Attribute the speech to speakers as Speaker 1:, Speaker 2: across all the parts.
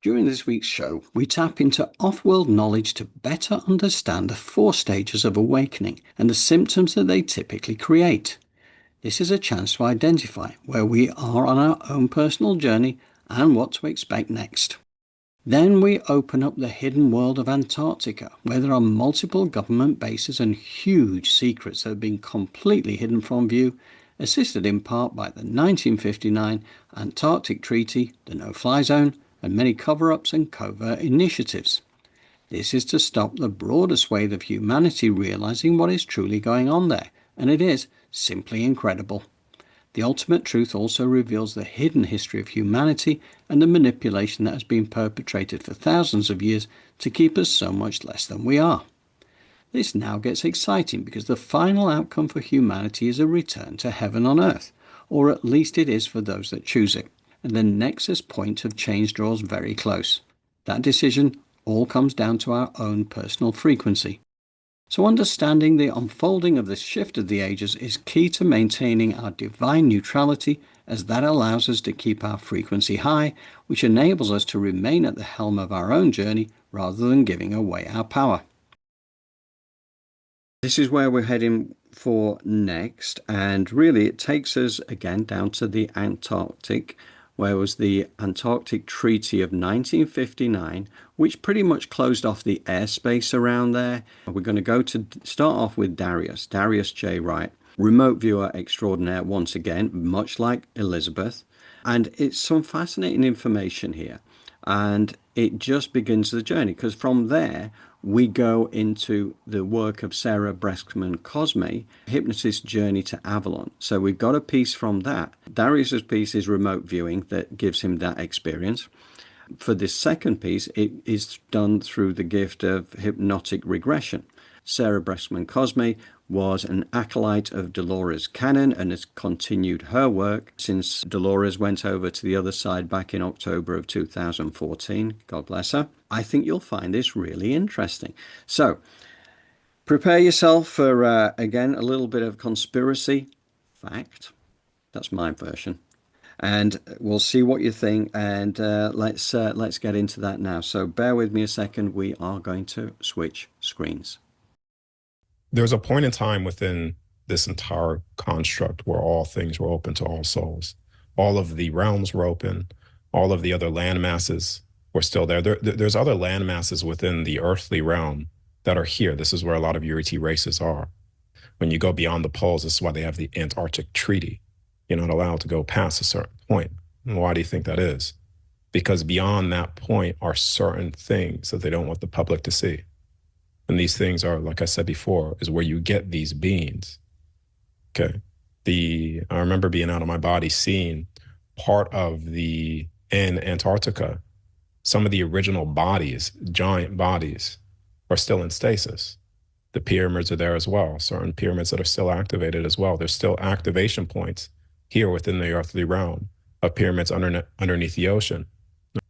Speaker 1: During this week's show, we tap into off-world knowledge to better understand the 4 stages of awakening and the symptoms that they typically create. This is a chance to identify where we are on our own personal journey and what to expect next. Then we open up the hidden world of Antarctica, where there are multiple government bases and huge secrets that have been completely hidden from view, assisted in part by the 1959 Antarctic Treaty, the no-fly zone, and many cover-ups and covert initiatives. This is to stop the broader swathe of humanity realizing what is truly going on there, and it is simply incredible. The ultimate truth also reveals the hidden history of humanity and the manipulation that has been perpetrated for thousands of years to keep us so much less than we are. This now gets exciting because the final outcome for humanity is a return to heaven on earth, or at least it is for those that choose it. And the nexus point of change draws very close. That decision all comes down to our own personal frequency. So understanding the unfolding of this shift of the ages is key to maintaining our divine neutrality, as that allows us to keep our frequency high, which enables us to remain at the helm of our own journey rather than giving away our power. This is where we're heading for next, and really it takes us again down to the Antarctic, where was the Antarctic Treaty of 1959, which pretty much closed off the airspace around there. We're going to start off with Darius J. Wright, remote viewer extraordinaire once again, much like Elizabeth. And it's some fascinating information here. And it just begins the journey, because from there, we go into the work of Sarah Breskman Cosme, Hypnotist's Journey to Avalon. So we've got a piece from that. Darius's piece is remote viewing that gives him that experience. For this second piece, it is done through the gift of hypnotic regression. Sarah Breskman Cosme was an acolyte of Dolores Cannon and has continued her work since Dolores went over to the other side back in October of 2014. God bless her. I think you'll find this really interesting. So prepare yourself for, again, a little bit of conspiracy fact. That's my version. And we'll see what you think, and let's get into that now. So bear with me a second. We are going to switch screens.
Speaker 2: There's a point in time within this entire construct where all things were open to all souls. All of the realms were open. All of the other land masses were still there. There's other land masses within the earthly realm that are here. This is where a lot of your ET races are. When you go beyond the poles, this is why they have the Antarctic Treaty. You're not allowed to go past a certain point. And why do you think that is? Because beyond that point are certain things that they don't want the public to see. And these things are, like I said before, is where you get these beings. Okay. I remember being out of my body, seeing part of in Antarctica, some of the original bodies, giant bodies, are still in stasis. The pyramids are there as well. Certain pyramids that are still activated as well. There's still activation points here within the earthly realm of pyramids underneath the ocean.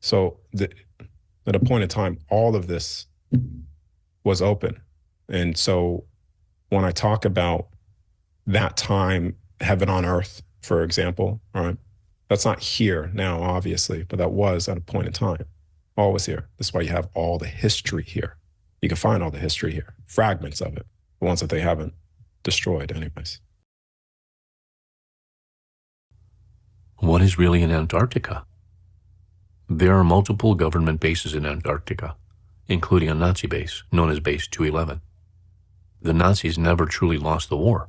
Speaker 2: So at a point in time, all of this was open. And so when I talk about that time, heaven on earth, for example, right? That's not here now, obviously, but that was at a point in time. All was here. That's why you have all the history here. You can find all the history here, fragments of it, the ones that they haven't destroyed anyways.
Speaker 3: What is really in Antarctica? There are multiple government bases in Antarctica, including a Nazi base known as Base 211. The Nazis never truly lost the war.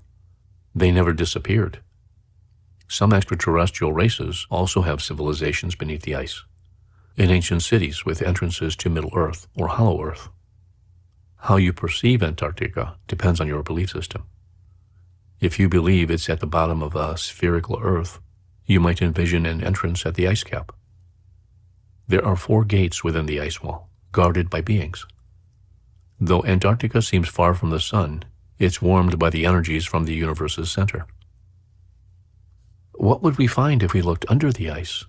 Speaker 3: They never disappeared. Some extraterrestrial races also have civilizations beneath the ice, in ancient cities with entrances to Middle Earth or Hollow Earth. How you perceive Antarctica depends on your belief system. If you believe it's at the bottom of a spherical Earth, you might envision an entrance at the ice cap. There are 4 gates within the ice wall, guarded by beings. Though Antarctica seems far from the sun, it's warmed by the energies from the universe's center. What would we find if we looked under the ice?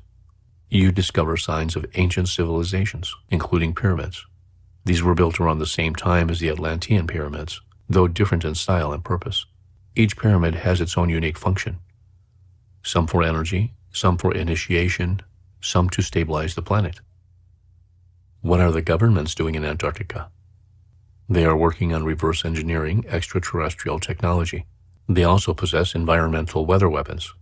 Speaker 3: You discover signs of ancient civilizations, including pyramids. These were built around the same time as the Atlantean pyramids, though different in style and purpose. Each pyramid has its own unique function. Some for energy, some for initiation, some to stabilize the planet. What are the governments doing in Antarctica? They are working on reverse engineering extraterrestrial technology. They also possess environmental weather weapons.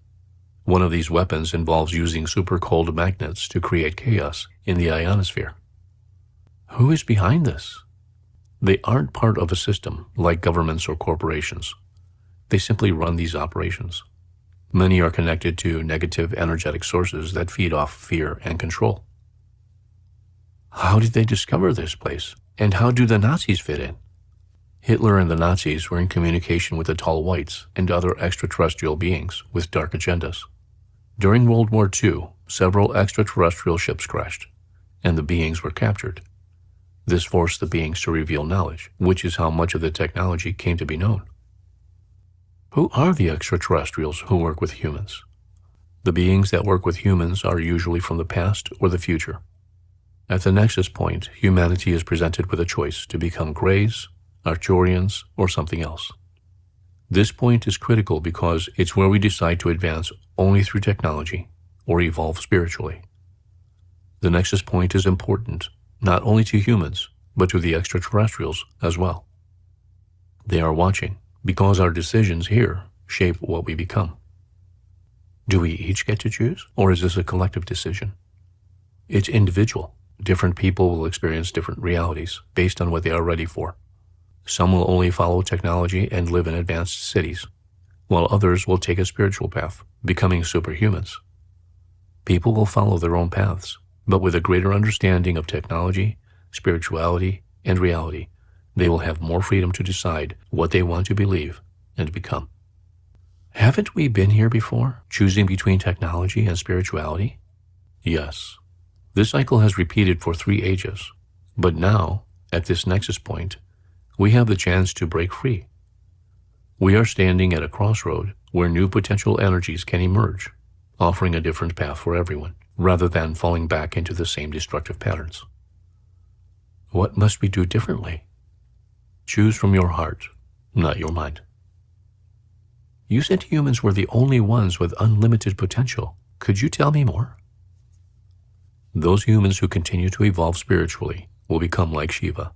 Speaker 3: One of these weapons involves using super cold magnets to create chaos in the ionosphere. Who is behind this? They aren't part of a system like governments or corporations. They simply run these operations. Many are connected to negative energetic sources that feed off fear and control. How did they discover this place? And how do the Nazis fit in? Hitler and the Nazis were in communication with the tall whites and other extraterrestrial beings with dark agendas. During World War II, several extraterrestrial ships crashed, and the beings were captured. This forced the beings to reveal knowledge, which is how much of the technology came to be known. Who are the extraterrestrials who work with humans? The beings that work with humans are usually from the past or the future. At the nexus point, humanity is presented with a choice to become Greys, Arcturians, or something else. This point is critical because it's where we decide to advance only through technology or evolve spiritually. The nexus point is important not only to humans, but to the extraterrestrials as well. They are watching because our decisions here shape what we become. Do we each get to choose, or is this a collective decision? It's individual. Different people will experience different realities based on what they are ready for. Some will only follow technology and live in advanced cities, while others will take a spiritual path, becoming superhumans. People will follow their own paths, but with a greater understanding of technology, spirituality, and reality, they will have more freedom to decide what they want to believe and become. Haven't we been here before, choosing between technology and spirituality? Yes. This cycle has repeated for 3 ages, but now, at this nexus point, we have the chance to break free. We are standing at a crossroad where new potential energies can emerge, offering a different path for everyone, rather than falling back into the same destructive patterns. What must we do differently? Choose from your heart, not your mind. You said humans were the only ones with unlimited potential. Could you tell me more? Those humans who continue to evolve spiritually will become like Shiva,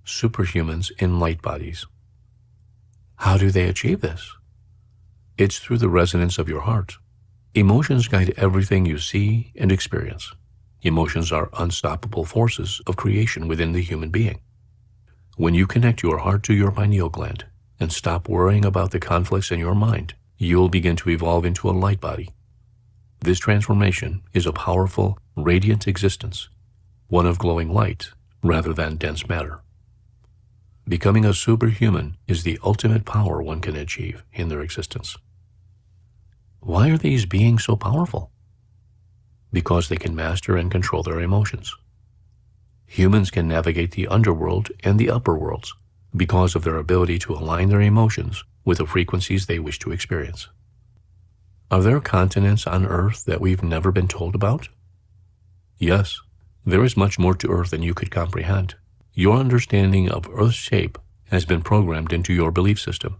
Speaker 3: superhumans in light bodies. How do they achieve this? It's through the resonance of your heart. Emotions guide everything you see and experience. Emotions are unstoppable forces of creation within the human being. When you connect your heart to your pineal gland and stop worrying about the conflicts in your mind, you'll begin to evolve into a light body. This transformation is a powerful, radiant existence, one of glowing light rather than dense matter. Becoming a superhuman is the ultimate power one can achieve in their existence. Why are these beings so powerful? Because they can master and control their emotions. Humans can navigate the underworld and the upper worlds because of their ability to align their emotions with the frequencies they wish to experience. Are there continents on Earth that we've never been told about? Yes, there is much more to Earth than you could comprehend. Your understanding of Earth's shape has been programmed into your belief system,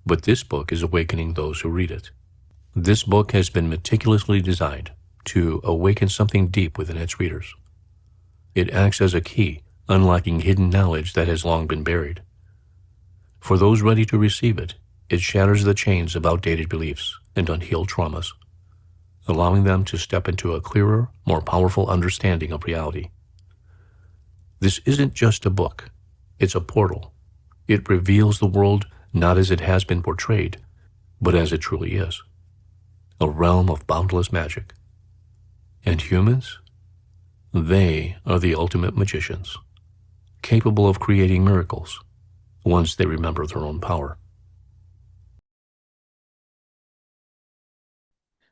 Speaker 3: but this book is awakening those who read it. This book has been meticulously designed to awaken something deep within its readers. It acts as a key, unlocking hidden knowledge that has long been buried. For those ready to receive it, it shatters the chains of outdated beliefs and unhealed traumas, allowing them to step into a clearer, more powerful understanding of reality. This isn't just a book, it's a portal. It reveals the world not as it has been portrayed, but as it truly is. A realm of boundless magic. And humans? They are the ultimate magicians, capable of creating miracles once they remember their own power.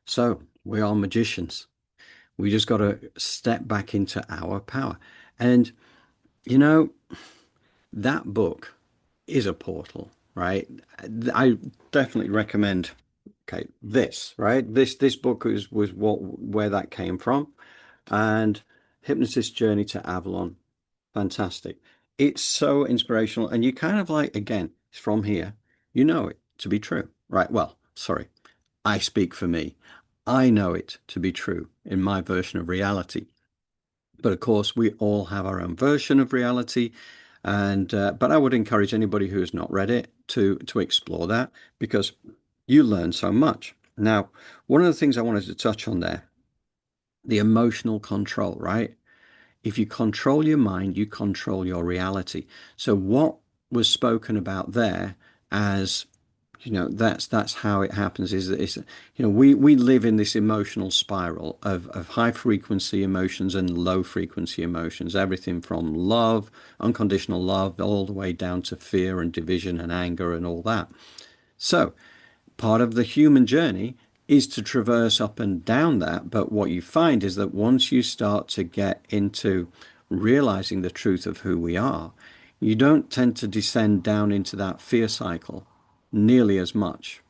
Speaker 1: So, we are magicians. We just got to step back into our power. And, you know, that book is a portal, right? I definitely recommend, okay, this, right? This book was where that came from. And Hypnotist's Journey to Avalon, fantastic. It's so inspirational. And you kind of like, again, it's from here, you know it to be true, right? Well, sorry, I speak for me. I know it to be true in my version of reality. But of course, we all have our own version of reality. And but I would encourage anybody who has not read it to explore that, because you learn so much. Now, one of the things I wanted to touch on there, the emotional control, right? If you control your mind, you control your reality. So what was spoken about there as, that's how it happens, is that it's, we live in this emotional spiral of high frequency emotions and low frequency emotions, everything from love, unconditional love, all the way down to fear and division and anger and all that. So part of the human journey is to traverse up and down that. But what you find is that once you start to get into realizing the truth of who we are, you don't tend to descend down into that fear cycle nearly as much.